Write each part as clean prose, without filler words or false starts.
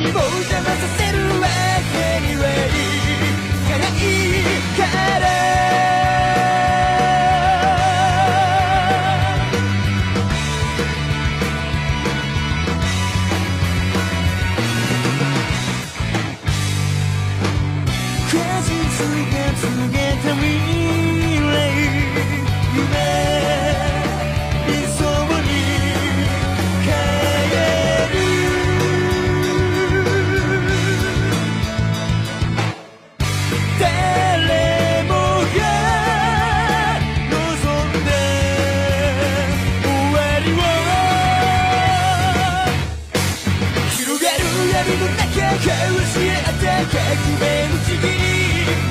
にも邪魔させるわけにはいかないから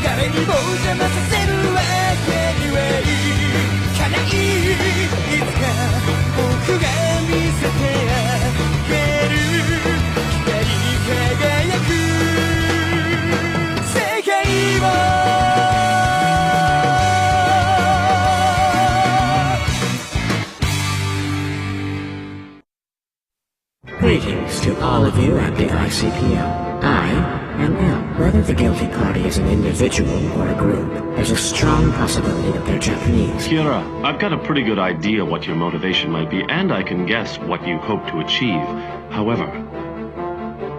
誰にも邪魔させるわけにはいかないいつか僕が見せてあげる光り輝く世界をGreetings to all of you at the ICPO. I am L. Whether the guilty party is an individual or a group, there's a strong possibility that they're Japanese. Kira, I've got a pretty good idea what your motivation might be, and I can guess what you hope to achieve. However,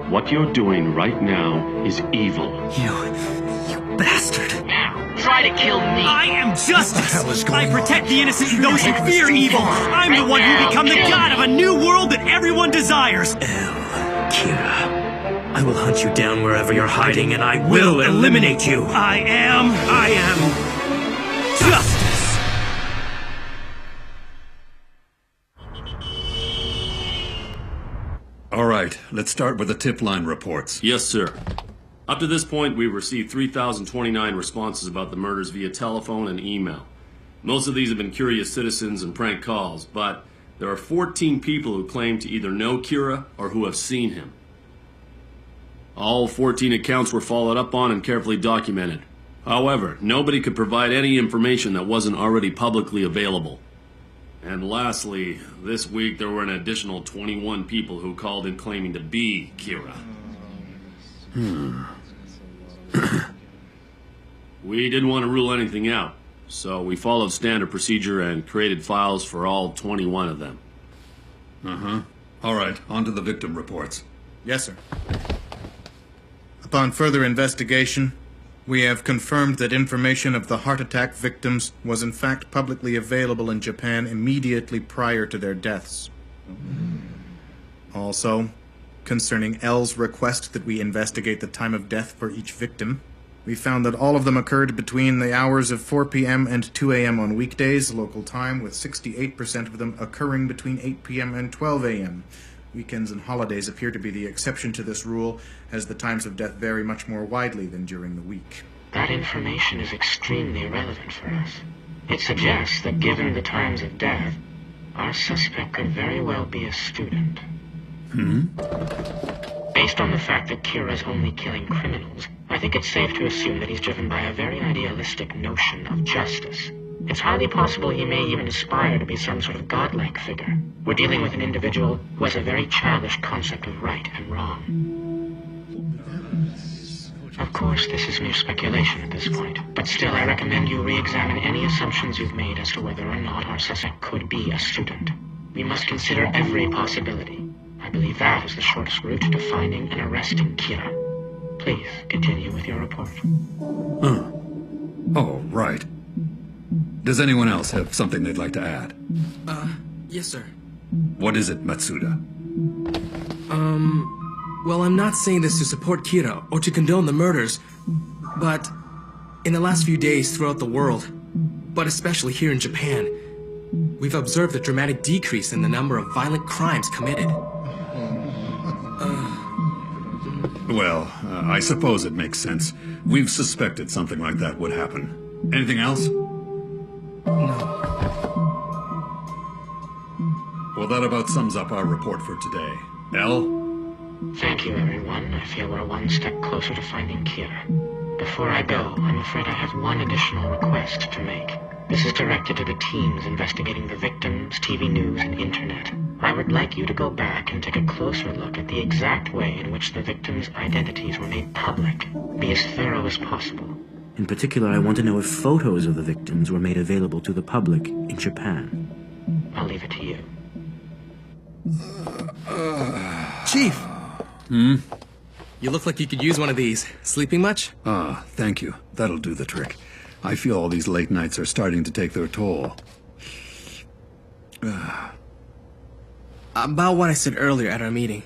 what you're doing right now is evil. You bastard. Try to kill me. I am justice. I protect the innocent and those who fear evil. I'm the one who will become the god of a new world that everyone desires. Kira. I will hunt you down wherever you're hiding, and I will eliminate you. I am justice. All right, let's start with the tip line reports. Yes, sir. Up to this point, we've received 3,029 responses about the murders via telephone and email. Most of these have been curious citizens and prank calls, but there are 14 people who claim to either know Kira or who have seen him. All 14 accounts were followed up on and carefully documented. However, nobody could provide any information that wasn't already publicly available. And lastly, this week there were an additional 21 people who called in claiming to be Kira. We didn't want to rule anything out, so we followed standard procedure and created files for all 21 of them. All right, on to the victim reports. Yes, sir. Upon further investigation, we have confirmed that information of the heart attack victims was in fact publicly available in Japan immediately prior to their deaths. Also, concerning L's request that we investigate the time of death for each victim, we found that all of them occurred between the hours of 4 p.m. and 2 a.m. on weekdays, local time, with 68% of them occurring between 8 p.m. and 12 a.m. Weekends and holidays appear to be the exception to this rule, as the times of death vary much more widely than during the week. That information is extremely relevant for us. It suggests that given the times of death, our suspect could very well be a student. Based on the fact that Kira's only killing criminals, I think it's safe to assume that he's driven by a very idealistic notion of justice. It's highly possible he may even aspire to be some sort of godlike figure. We're dealing with an individual who has a very childish concept of right and wrong. Of course, this is mere speculation at this point, but still I recommend you re-examine any assumptions you've made as to whether or not our suspect could be a student. We must consider every possibility. I believe that is the shortest route to finding and arresting Kira. Please continue with your report. Oh, right. Does anyone else have something they'd like to add? Yes, sir. What is it, Matsuda? Well, I'm not saying this to support Kira or to condone the murders, but in the last few days throughout the world, but especially here in Japan, we've observed a dramatic decrease in the number of violent crimes committed. Well, I suppose it makes sense. We've suspected something like that would happen. Anything else? No. Well, that about sums up our report for today. L? Thank you, everyone. I feel we're one step closer to finding Kira. Before I go, I'm afraid I have one additional request to make. This is directed to the teams investigating the victims, TV news, and internet. I would like you to go back and take a closer look at the exact way in which the victims' identities were made public. Be as thorough as possible. In particular, I want to know if photos of the victims were made available to the public in Japan. I'll leave it to you. Chief! You look like you could use one of these. Sleeping much? Ah, thank you. That'll do the trick. I feel all these late nights are starting to take their toll. About what I said earlier at our meeting.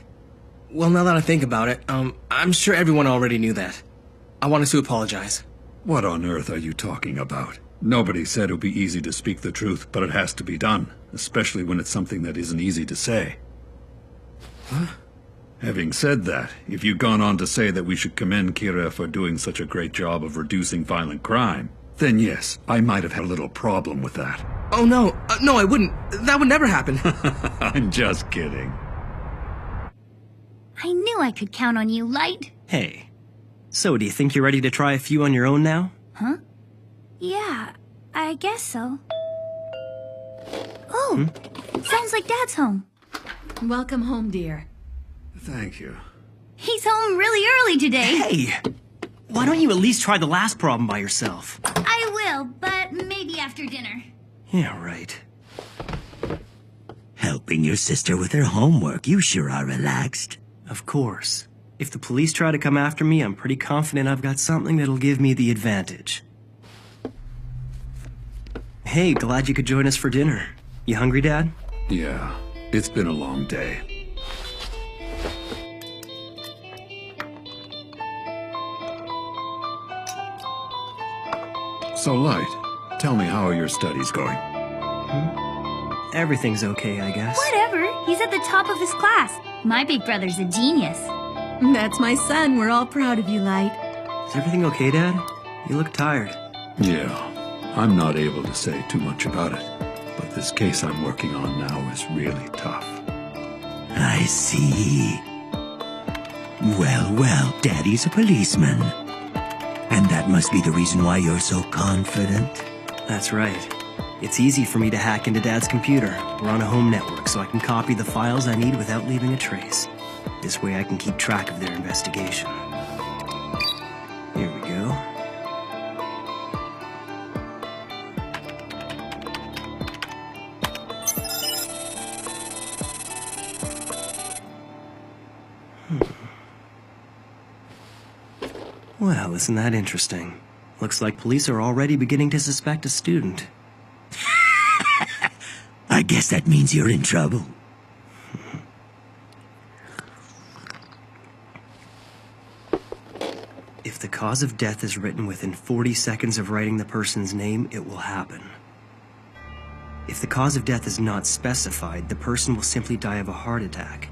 Well, now that I think about it, I'm sure everyone already knew that. I wanted to apologize. What on earth are you talking about? Nobody said it would be easy to speak the truth, but it has to be done, especially when it's something that isn't easy to say. Huh? Having said that, if you'd gone on to say that we should commend Kira for doing such a great job of reducing violent crime, then yes, I might have had a little problem with that. Oh no, no I wouldn't. That would never happen. I'm just kidding. I knew I could count on you, Light. Hey, so do you think you're ready to try a few on your own now? Huh? Yeah, I guess so. Oh, sounds like Dad's home. Welcome home, dear. Thank you. He's home really early today. Hey! Why don't you at least try the last problem by yourself? I will, but maybe after dinner. Yeah, right. Helping your sister with her homework, you sure are relaxed. Of course. If the police try to come after me, I'm pretty confident I've got something that'll give me the advantage. Hey, glad you could join us for dinner. You hungry, Dad? Yeah, it's been a long day. So, Light, tell me, how are your studies going? Everything's okay, I guess. Whatever. He's at the top of his class. My big brother's a genius. That's my son. We're all proud of you, Light. Is everything okay, Dad? You look tired. Yeah, I'm not able to say too much about it, but this case I'm working on now is really tough. I see. Well, Daddy's a policeman. And that must be the reason why you're so confident. That's right. It's easy for me to hack into Dad's computer. We're on a home network, so I can copy the files I need without leaving a trace. This way I can keep track of their investigation. Here we go. Well, isn't that interesting? Looks like police are already beginning to suspect a student. I guess that means you're in trouble. If the cause of death is written within 40 seconds of writing the person's name, it will happen. If the cause of death is not specified, the person will simply die of a heart attack.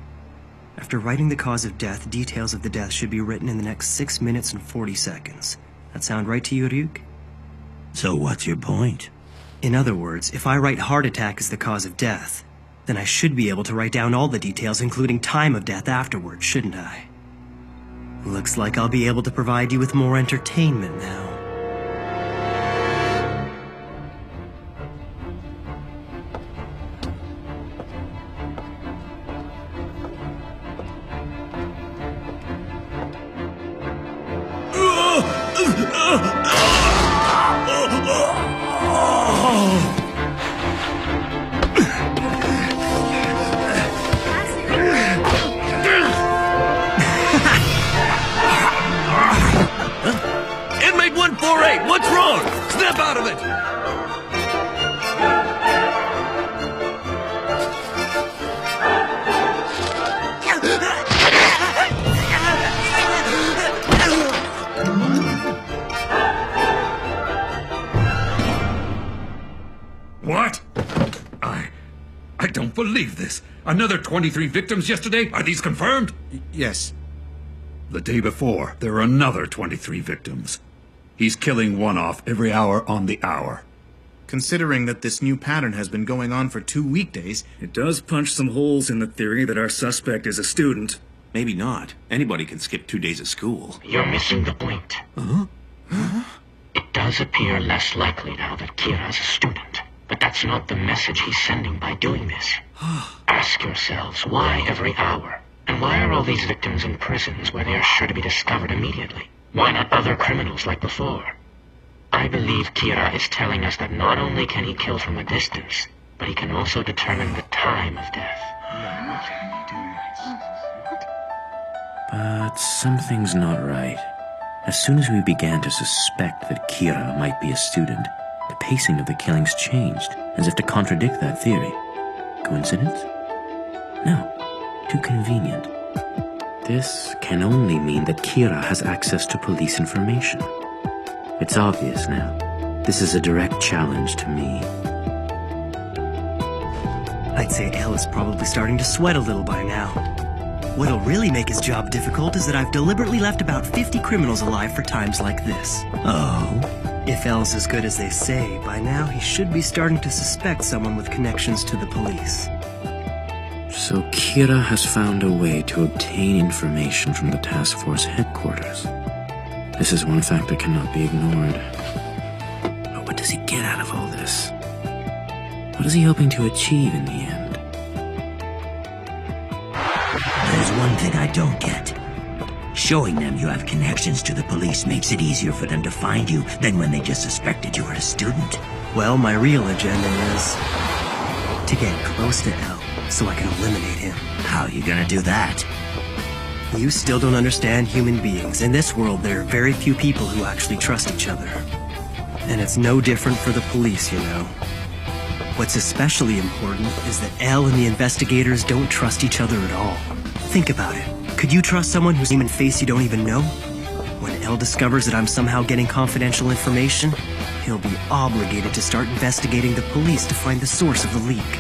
After writing the cause of death, details of the death should be written in the next 6 minutes and 40 seconds. That sound right to you, Ryuk? So what's your point? In other words, if I write heart attack as the cause of death, then I should be able to write down all the details, including time of death afterwards, shouldn't I? Looks like I'll be able to provide you with more entertainment now. Inmate 148, what's wrong? Snap out of it! What? I don't believe this. Another 23 victims yesterday? Are these confirmed? Yes. The day before, there were another 23 victims. He's killing one off every hour on the hour. Considering that this new pattern has been going on for 2 weekdays... It does punch some holes in the theory that our suspect is a student. Maybe not. Anybody can skip 2 days of school. You're missing the point. Huh? It does appear less likely now that Kira's a student. But that's not the message he's sending by doing this. Ask yourselves, why every hour? And why are all these victims in prisons where they are sure to be discovered immediately? Why not other criminals like before? I believe Kira is telling us that not only can he kill from a distance, but he can also determine the time of death. But something's not right. As soon as we began to suspect that Kira might be a student, the pacing of the killings changed, as if to contradict that theory. Coincidence? No. Too convenient. This can only mean that Kira has access to police information. It's obvious now. This is a direct challenge to me. I'd say L is probably starting to sweat a little by now. What'll really make his job difficult is that I've deliberately left about 50 criminals alive for times like this. Oh? If L's as good as they say, by now he should be starting to suspect someone with connections to the police. So Kira has found a way to obtain information from the task force headquarters. This is one fact that cannot be ignored. But what does he get out of all this? What is he hoping to achieve in the end? There's one thing I don't get. Showing them you have connections to the police makes it easier for them to find you than when they just suspected you were a student. Well, my real agenda is to get close to L so I can eliminate him. How are you gonna do that? You still don't understand human beings. In this world, there are very few people who actually trust each other. And it's no different for the police, you know. What's especially important is that L and the investigators don't trust each other at all. Think about it. Could you trust someone whose name and face you don't even know? When L discovers that I'm somehow getting confidential information, he'll be obligated to start investigating the police to find the source of the leak.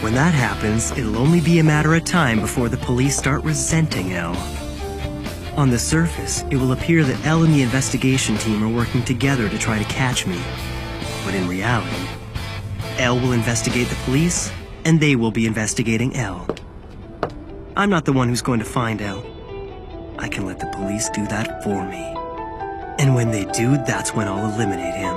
When that happens, it'll only be a matter of time before the police start resenting L. On the surface, it will appear that L and the investigation team are working together to try to catch me. But in reality, L will investigate the police, and they will be investigating L. I'm not the one who's going to find L. I can let the police do that for me. And when they do, that's when I'll eliminate him.